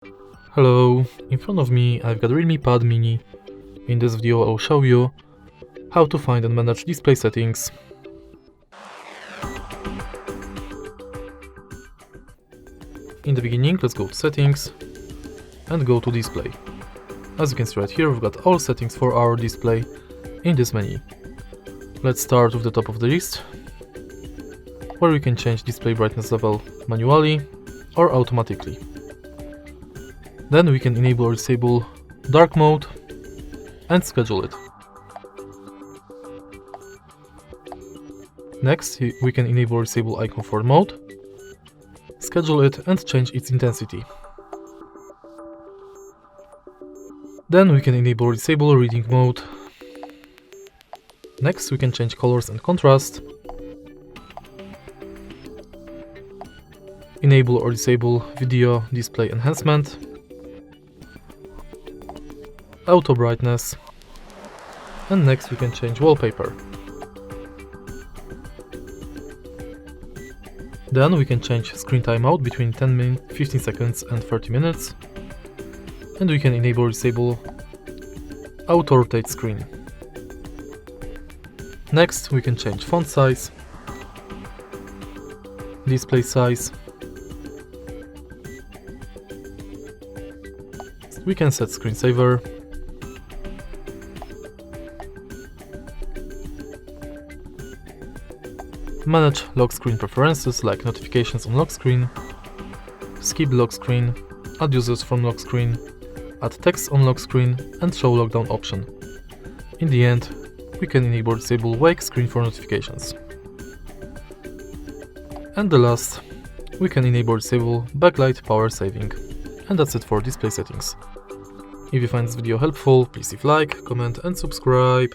Hello, in front of me I've got REALME Pad Mini. In this video I'll show you how to find and manage display settings. In the beginning, let's go to settings and go to display. As you can see right here, we've got all settings for our display in this menu. Let's start with the top of the list, where we can change display brightness level manually or automatically. Then we can enable or disable dark mode and schedule it. Next, we can enable or disable eye comfort mode, schedule it and change its intensity. Then we can enable or disable reading mode. Next, we can change colors and contrast, enable or disable video display enhancement, auto brightness, and next we can change wallpaper. Then we can change screen timeout between 15 seconds and 30 minutes, and we can enable or disable auto rotate screen. Next we can change font size, display size, we can set screensaver, manage lock screen preferences like notifications on lock screen, skip lock screen, add users from lock screen, add text on lock screen and show lockdown option. In the end, we can enable or disable wake screen for notifications. And the last, we can enable or disable backlight power saving. And that's it for display settings. If you find this video helpful, please leave like, comment and subscribe.